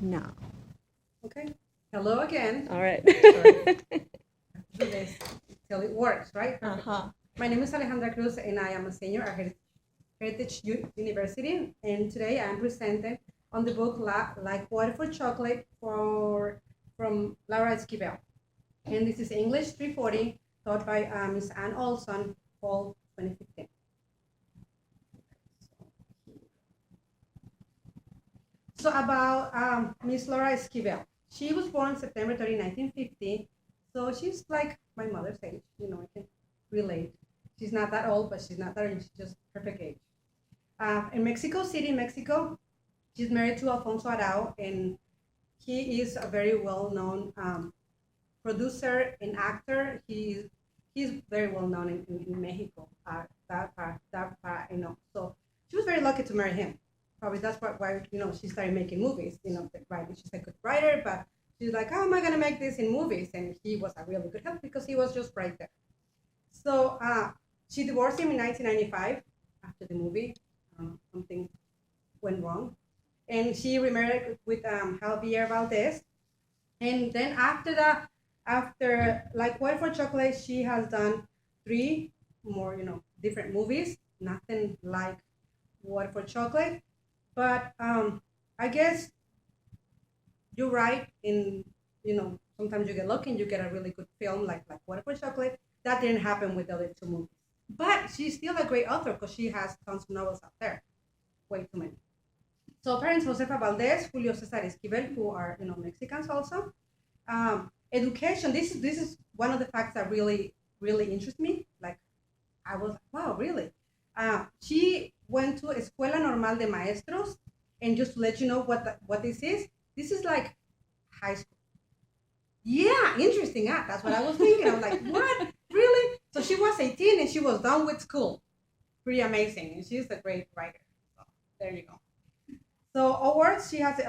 No. Okay. Hello again. All right. Sorry. Do this till it works, right? Uh-huh. My name is Alejandra Cruz, and I am a senior at Heritage University. And today I am presenting on the book Like Water for Chocolate from Laura Esquivel. And this is English 340, taught by Ms. Ann Olson, fall 2015. So about Miss Laura Esquivel. She was born September 30, 1950. So she's like my mother's age. I can relate. She's not that old, but she's not that young. She's just perfect age. In Mexico City, Mexico, she's married to Alfonso Arau, and he is a very well-known producer and actor. He's very well known in Mexico. So she was very lucky to marry him. Probably that's why she started making movies. Writing. She's a good writer, but she's like, how am I gonna make this in movies? And he was a really good help because he was just right there. So she divorced him in 1995 after the movie. Something went wrong, and she remarried with Javier Valdez. And then after that, after like White for Chocolate, she has done three more, different movies. Nothing like White for Chocolate, but I guess you're right. Sometimes you get lucky and you get a really good film like White for Chocolate. That didn't happen with the other two movies. But she's still a great author because she has tons of novels out there. Way too many. So parents Josefa Valdez, Julio Cesar Esquivel, who are Mexicans also. Education. This is one of the facts that really interest me. Like I was like, wow, really. She went to Escuela Normal de Maestros, and just to let you know what this is like high school. Yeah, interesting. That's what I was thinking. I was like, what? Really? So she was 18 and she was done with school. Pretty amazing, and she's a great writer. So there you go. So awards, she has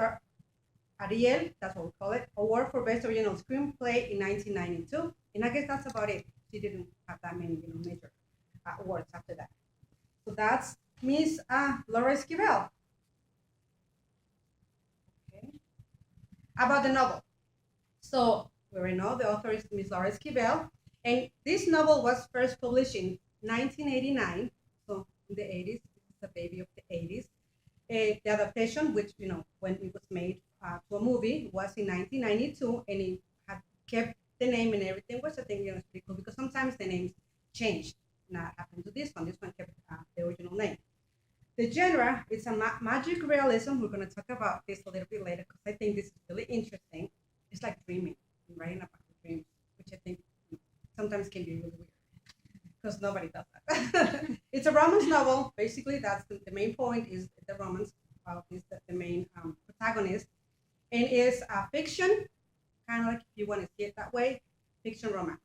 Ariel, that's what we call it, award for best original screenplay in 1992, and I guess that's about it. She didn't have that many major awards after that. So that's Miss Laura Esquivel. Okay. About the novel. So we already know the author is Miss Laura Esquivel, and this novel was first published in 1989, so in the 80s. It's a baby of the 80s. The adaptation, which when it was made to a movie, was in 1992, and it had kept the name and everything. Was I think it's pretty cool because sometimes the names changed. Not happened to this one. This one kept the original name. The genre is a magic realism. We're going to talk about this a little bit later because I think this is really interesting. It's like dreaming, writing about the dreams, which I think sometimes can be really weird because nobody does that. It's a romance novel. Basically, that's the main point is the romance is the main protagonist, and is a fiction, kind of like if you want to see it that way, fiction romance.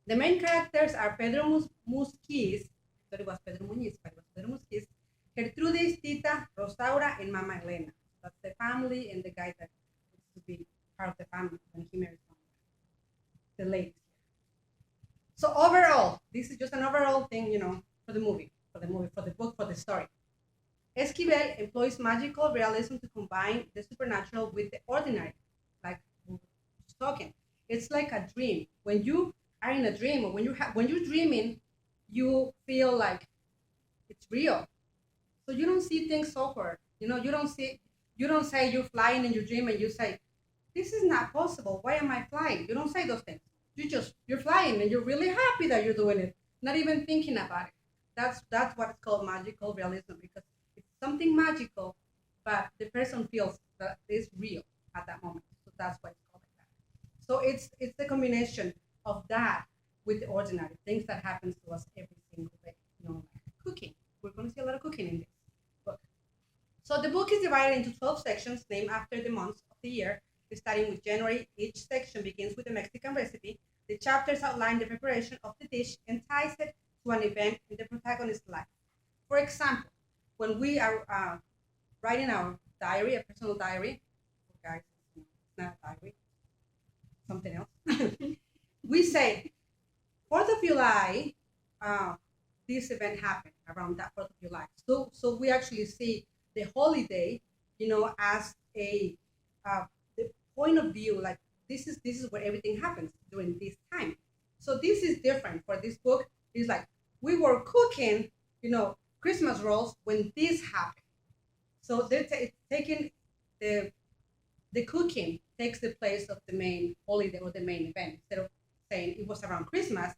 The main characters are Pedro Musquiz, I thought it was Pedro Muñiz, but it was Pedro Musquiz, Gertrudis, Tita, Rosaura, and Mama Elena. That's the family and the guy that used to be part of the family when he married the ladies. So overall, this is just an overall thing, for the book, for the story. Esquivel employs magical realism to combine the supernatural with the ordinary, like we were just talking. It's like a dream. When you are in a dream, or when you're dreaming, you feel like it's real. So you don't see things so hard. You don't say you're flying in your dream and you say, this is not possible. Why am I flying? You don't say those things. You're flying and you're really happy that you're doing it, not even thinking about it. That's what it's called magical realism because it's something magical, but the person feels that it's real at that moment. So that's why it's called like that. So it's the combination of that with the ordinary things that happens to us every single day. Like cooking. We're going to see a lot of cooking in this book. So the book is divided into 12 sections named after the months of the year. Starting with January, each section begins with a Mexican recipe. The chapters outline the preparation of the dish and ties it to an event in the protagonist's life. For example, when we are writing our diary, a personal diary, guys, it's not a diary, something else, we say, 4th of July, this event happened around that 4th of July. So we actually see the holiday, as a the point of view, like this is where everything happens during this time. So this is different for this book. It's like we were cooking, Christmas rolls when this happened. So it's taking the cooking takes the place of the main holiday or the main event. Instead of saying it was around Christmas,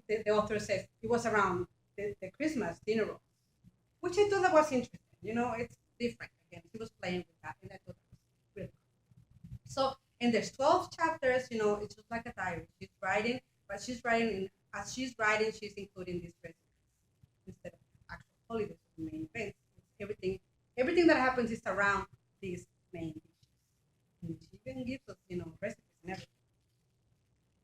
the author says it was around the Christmas dinner roll, which I thought that was interesting. It's different. Again, he was playing with that, and I thought that was really cool. So, and there's 12 chapters. It's just like a diary. She's writing, but as she's writing, she's including these recipes instead of actual holidays or main events. Everything that happens is around these main dishes. And she even gives us, recipes and everything.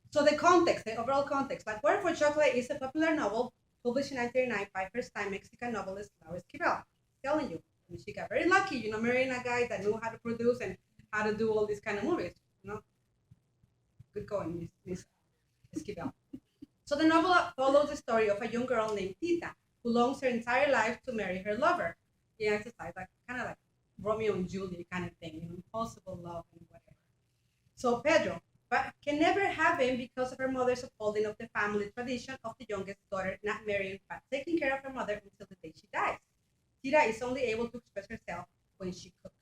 So the overall context, like Water for Chocolate is a popular novel published in 1939 by first-time Mexican novelist Laura Esquivel. Telling you, she got very lucky, marrying a guy that knew how to produce and how to do all these kind of movies. Good going, Miss Esquivel. So the novel follows the story of a young girl named Tita who longs her entire life to marry her lover. Yeah, it's like kind of like Romeo and Juliet kind of thing, impossible love and whatever. So Pedro, but can never have him because of her mother's upholding of the family tradition of the youngest daughter not marrying but taking care of her mother until the day she dies. Tita is only able to express herself when she cooks.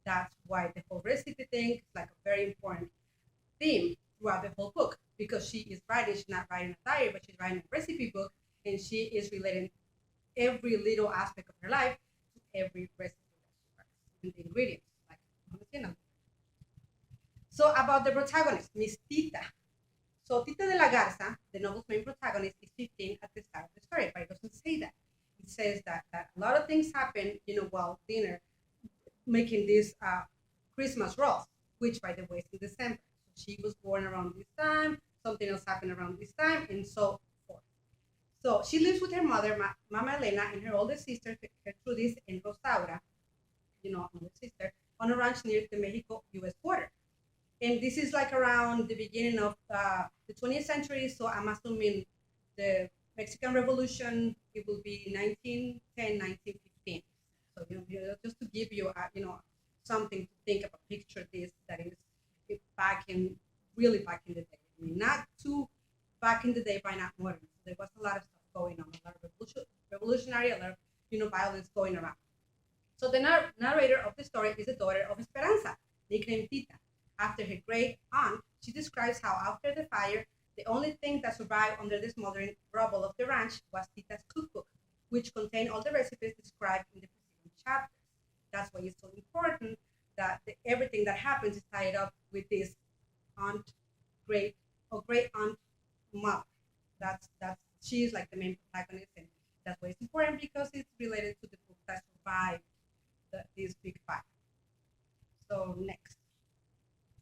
That's why the whole recipe thing is like a very important theme throughout the whole book, because she is writing, she's not writing a diary, but she's writing a recipe book, and she is relating every little aspect of her life to every recipe that she writes, and the ingredients, like on the. So about the protagonist, Miss Tita. So Tita de la Garza, the novel's main protagonist, is 15 at the start of the story, but it doesn't say that. It says that a lot of things happen, while dinner, making these Christmas rolls, which, by the way, is in December. So she was born around this time, something else happened around this time, and so forth. So she lives with her mother, Mama Elena, and her older sister, Gertrudis and Rosaura, older sister, on a ranch near the Mexico-U.S. border. And this is like around the beginning of the 20th century, so I'm assuming the Mexican Revolution, it will be 1910, 1915. So just to give you, something to think about, picture this, that is really back in the day. I mean, not too back in the day, by not modern. So there was a lot of stuff going on, a lot of revolutionary, a lot of, violence going around. So the narrator of the story is the daughter of Esperanza, nicknamed Tita. After her great aunt, she describes how after the fire, the only thing that survived under the smoldering rubble of the ranch was Tita's cookbook, which contained all the recipes described in the preceding chapters. That's why it's so important that everything that happens is tied up with this great aunt mother. That's she's like the main protagonist, and that's why it's important, because it's related to the book that survived this big fire. So next.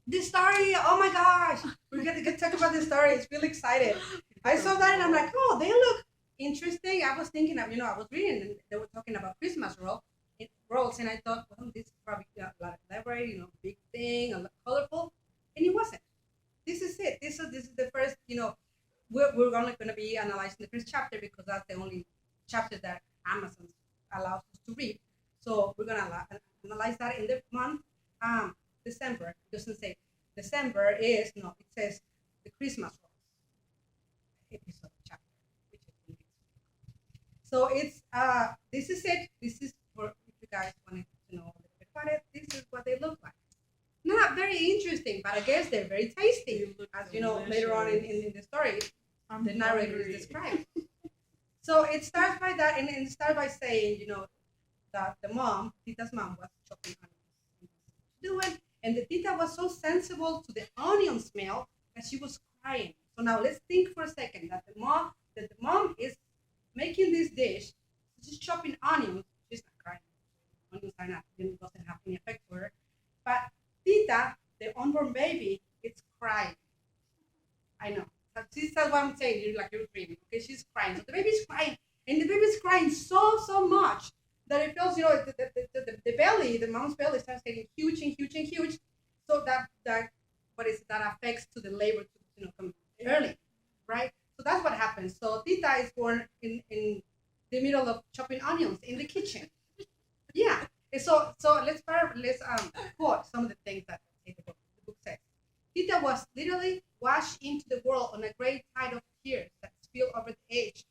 This story, oh my gosh, we're going to talk about this story. It's really excited. I saw that and I'm like, oh, they look interesting. I was thinking of, I was reading and they were talking about Christmas rolls, and I thought, well, this is probably a lot of elaborate, big thing, a lot colorful, and it wasn't. This is it. This is the first, we're only going to be analyzing the first chapter because that's the only chapter that Amazon allows us to read. So we're going to analyze that in the month. December. It doesn't say December it says the Christmas rolls episode chapter, which I think is so it's this is it. This is for if you guys wanted to know about it. This is what they look like. Not very interesting, but I guess they're very tasty, as later on in the story, the narrator is described. So it starts by that, and it starts by saying, that Tita's mom was chopping onions. And the Tita was so sensible to the onion smell that she was crying. So now let's think for a second that the mom is making this dish. She's chopping onions. She's not crying. Onions are not, doesn't have any effect to her. But Tita, the unborn baby, it's crying. I know. That's what I'm saying. You're dreaming. Okay, she's crying. So the baby's crying, and the baby's crying so much that it feels, the belly, the mom's belly starts getting huge and huge and huge. So that affects to the labor to come early, right? So that's what happens. So Tita is born in the middle of chopping onions in the kitchen. Yeah. And so let's quote some of the things that literally washed into the world on a great tide of tears that spilled over the edge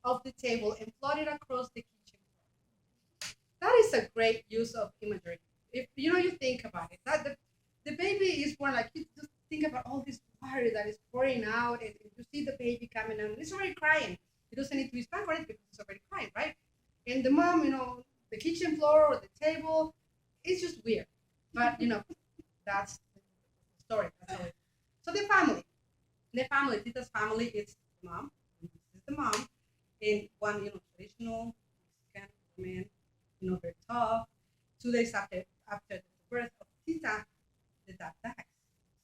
of the table and floated across the kitchen floor. That is a great use of imagery. If you think about it, that the baby is born, like you just think about all this water that is pouring out, and you see the baby coming out, and it's already crying. It doesn't need to be spanked for it because it's already crying, right? And the mom, the kitchen floor or the table, it's just weird. But that's the story. That's how it. So the family, Tita's family, it's the mom. This is the mom, and one, traditional Mexican woman, very tough. 2 days after the birth of Tita, the dad dies.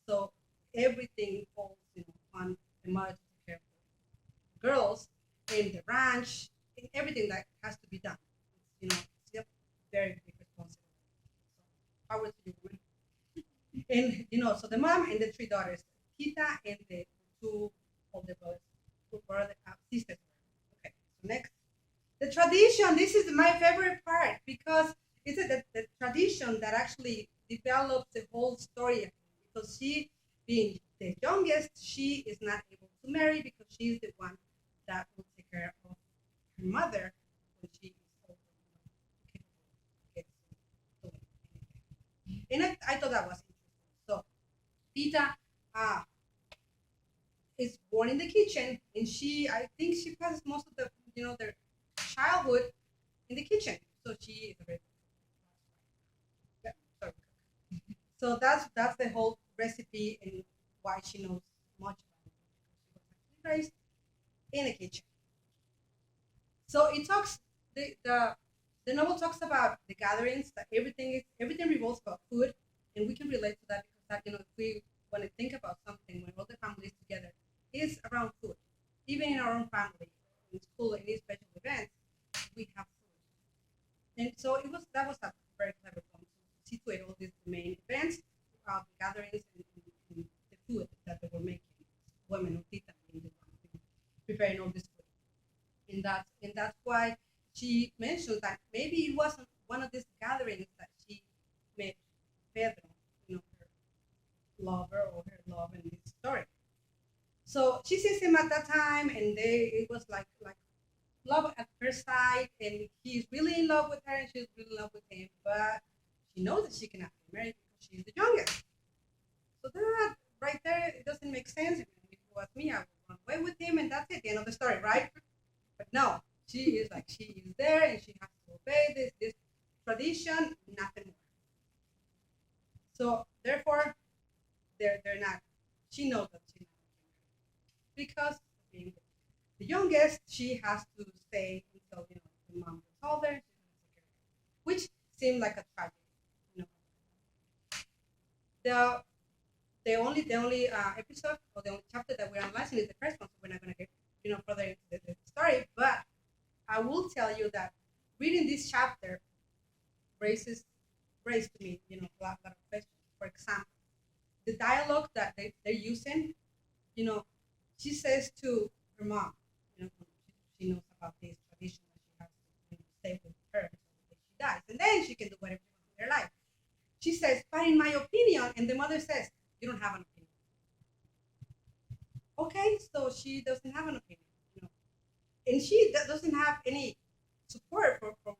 So everything falls, on the mother to take care of the girls and the ranch and everything that has to be done. It's a very big responsibility. So power to you, woman. And so the mom and the three daughters, Tita and the two older brothers, sisters. Okay, so next. The tradition, this is my favorite part because it's the tradition that actually develops the whole story. Because she, being the youngest, she is not able to marry because she's the one that will take care of her mother when she is older, capable of doing anything. And I thought that was interesting. So Tita is born in the kitchen, and I think she passes most of their childhood in the kitchen. So she is a very yeah, sorry. So that's the whole recipe and why she knows much about it. She was actually raised in the kitchen. So it talks the novel talks about the gatherings that everything revolves about food, and we can relate to that because that if we want to think about something when all the families together is around food, even in our own family, in school, any special events, we have food. And so that was a very clever poem to situate all these main events, the gatherings, and the food that they were making. Women of Tita being the one preparing all this food. And that's why she mentioned that maybe it wasn't one of these gatherings that she met Pedro, her lover or her love in this story. So she sees him at that time, and it was like love at first sight, and he's really in love with her, and she's really in love with him. But she knows that she cannot be married because she's the youngest. So that right there, it doesn't make sense. If it was me, I would run away with him, and that's it, the end of the story, right? But no, she is there, and she has to obey this tradition, nothing more. So therefore, they're not. She knows that she's not because being the youngest, she has to stay until the mom gets older, which seemed like a tragedy. You know, the the only episode or the only chapter that we're analyzing is the first one, so we're not going to get further into the story. But I will tell you that reading this chapter raised to me a lot of questions. For example, the dialogue that they're using, you know, she says to her mom, she knows about this tradition that she has to stay with her until she dies, and then she can do whatever she wants in her life. She says, but in my opinion, and the mother says, you don't have an opinion. Okay, so she doesn't have an opinion, and she doesn't have any support from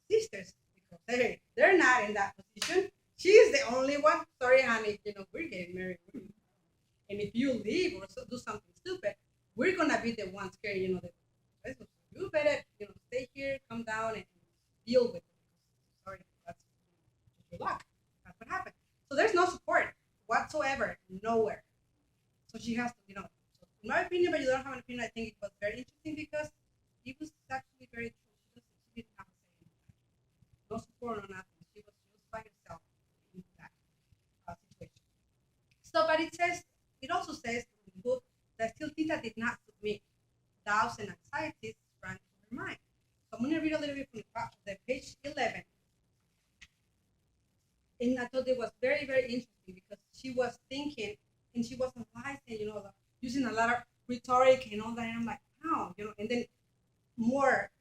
the sisters because they're not in that position. She's the only one. Sorry, honey, we're getting married. And if you leave or do something stupid, we're gonna be the ones carrying, the you better, stay here, come down and deal with it. Sorry, that's just your luck. That's what happened. So there's no support whatsoever, nowhere. So she has to, so in my opinion, but you don't have an opinion, I think it was very interesting because it was actually very true. She didn't have to say anything. No support or nothing. She was just by herself in that situation. So, but it also says in the book that still Tita did not submit. Doubts and anxieties ran through her mind. So I'm going to read a little bit from the page 11. And I thought it was very, very interesting because she was thinking and she was analyzing, using a lot of rhetoric and all that. And I'm like, wow, and then more,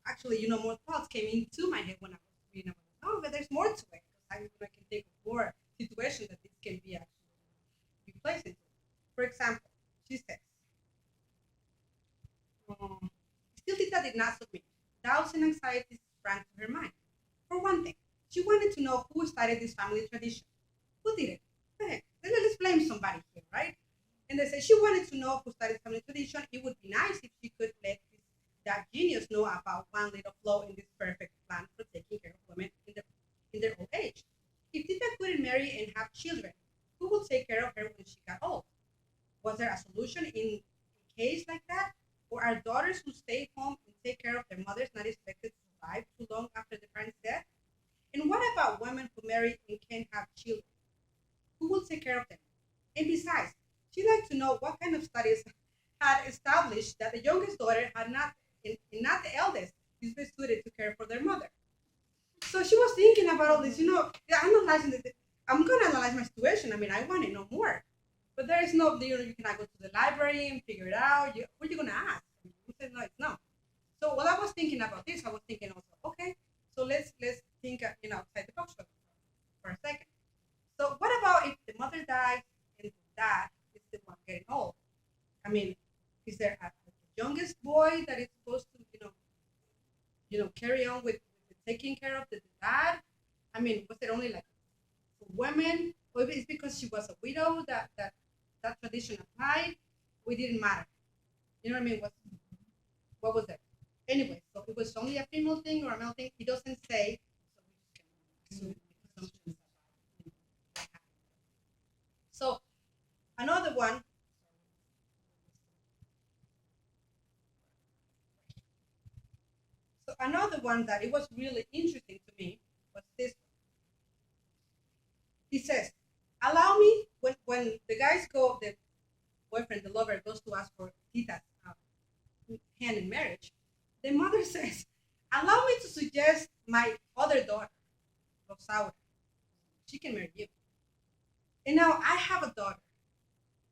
actually, more thoughts came into my head when I was reading about it. Oh, but there's more to it. I can think of more situations that this can be actually replaced into. For example, she says, um, still Tita did not submit. Doubts and anxieties sprang to her mind. For one thing, she wanted to know who started this family tradition. Who did it? Hey, let's blame somebody here, right? And they said she wanted to know who started family tradition. It would be nice if she could let that genius know about one little flaw in this perfect plan for taking care of women in their old age. If Tita couldn't marry and have children, who would take care of her when she got old? Was there a solution in a case like that? Or are daughters who stay home and take care of their mothers not expected to survive too long after the parents' death? And what about women who marry and can't have children? Who will take care of them? And besides, she'd like to know what kind of studies had established that the youngest daughter had not, and not the eldest, is best suited to care for their mother. So she was thinking about all this, yeah, I'm going to analyze my situation. I mean, I want to know more. But there is no, you cannot go to the library and figure it out. What are you going to ask? You said, no, it's no. So while I was thinking about this, I was thinking also, okay, so let's think, outside the box for a second. So what about if the mother dies and the dad is the one getting old? I mean, is there a youngest boy that is supposed to, carry on with taking care of the dad? I mean, was it only like for women, or it's because she was a widow that tradition applied? It didn't matter. You know what I mean? What was it? Anyway, so it was only a female thing or a male thing. He doesn't say. So we just can assume assumptions about what happened. So another one. So another one that it was really interesting to me was this one. He says, "Allow me when the guys go, the boyfriend, the lover goes to ask for Tita's hand in marriage. The mother says, allow me to suggest my other daughter, Rosaura. She can marry you. And now I have a daughter,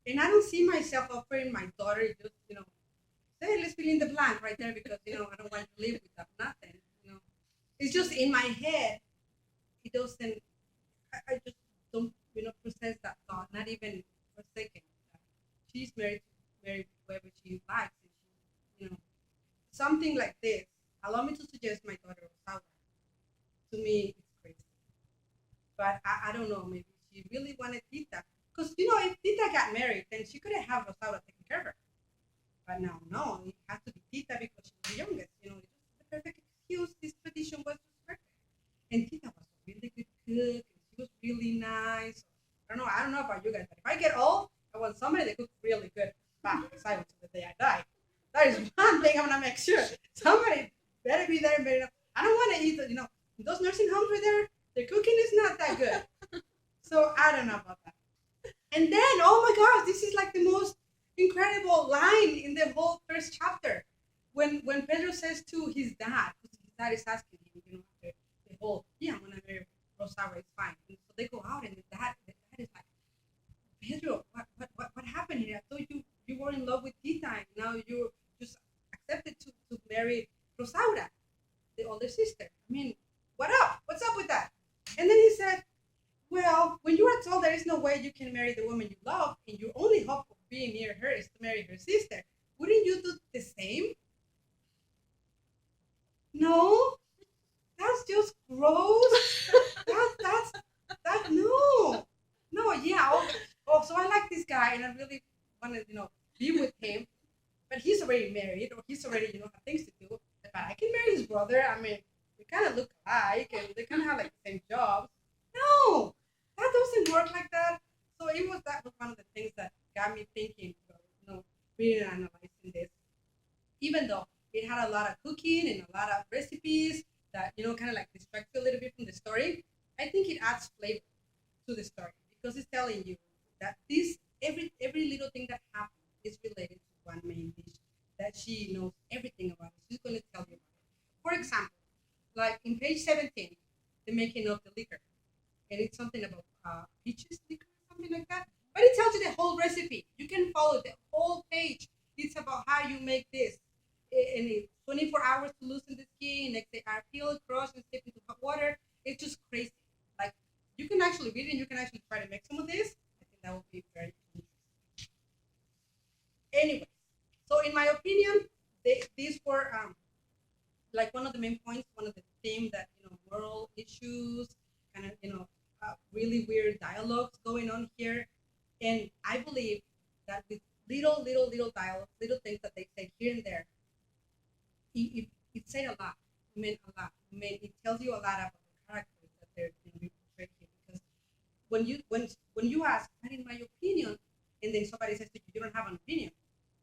and I don't see myself offering my daughter just, say, let's fill in the blank right there because, I don't want to live without nothing. It's just in my head. It doesn't, I just don't, process that thought, not even for a second. She's married whoever she likes. And she, something like this. Allow me to suggest my daughter Rosaura. To me, it's crazy. But I don't know. Maybe she really wanted Tita. Because, if Tita got married, then she couldn't have Rosaura taking care of her. But now, no. It has to be Tita because she's the youngest. It's just the perfect excuse. This tradition was just perfect. And Tita was a really good cook. And she was really nice. I don't know about you guys, but if I get old, I want somebody that cooks really good. But besides the day I die. That is one thing I'm gonna make sure. Somebody better be there. I don't want to eat. Those nursing homes right there, the cooking is not that good. So I don't know about that. And then, oh my gosh, this is like the most incredible line in the whole first chapter. When Pedro says to his dad, because his dad is asking him, after the whole, yeah, I'm gonna marry Rosaura, it's fine. And so they go out, and the dad is like, Pedro, what happened here? I thought you were in love with Tita, and now you just accepted to marry Rosaura, the older sister. I mean, what up? What's up with that? And then he said, well, when you are told there is no way you can marry the woman you love, and your only hope of being near her is to marry her sister, wouldn't you do the same? No, that's just gross. No. No, yeah. So I like this guy, and I really want to, be with him. But he's already married, or he's already, have things to do. But I can marry his brother. I mean, we kind of look alike, and they kind of have like the same jobs. No, that doesn't work like that. So that was one of the things that got me thinking, reading and analyzing this. Even though it had a lot of cooking and a lot of recipes that kind of like distract you a little bit from the story, I think it adds flavor to the story because it's telling you that this every little thing that happens is related to one main dish that she knows everything about. She's going to tell you about it. For example, like in page 17, the making of the liquor, and it's something about peaches liquor, something like that. But it tells you the whole recipe. You can follow the whole page. It's about how you make this. And it's 24 hours to loosen the skin. Next day, peel, crush, and step into hot water. It's just crazy. Like you can actually read it and you can actually try to make some of this. I think that would be very interesting. Anyway, so in my opinion, these were like one of the main points, one of the themes that moral issues, kind of really weird dialogues going on here, and I believe that with little dialogues, little things that they say here and there, it said a lot, meant a lot. It tells you a lot about the characters that they're being portrayed here. Because when you ask, "What in my opinion," and then somebody says to you, "You don't have an opinion,"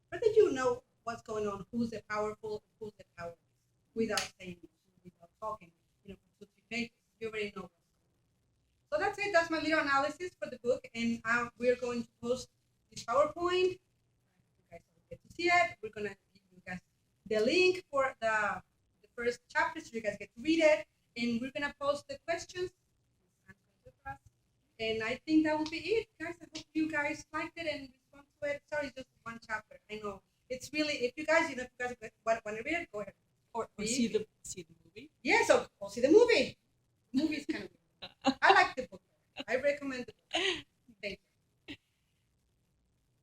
but then you know what's going on, who's the powerful, who's the powerless, without saying, without talking, for 2 3 pages, you already know what's going on. So that's it. That's my little analysis for the book, and we're going to post this PowerPoint. You guys will get to see it. We're gonna give you guys the link for the first chapter, so you guys get to read it, and we're gonna post the questions. And I think that will be it, guys. I hope you guys liked it and respond to it. Sorry, it's just one chapter. I know it's really, if you guys want to read it, go ahead. Or see the movie. Yeah, so go see the movie.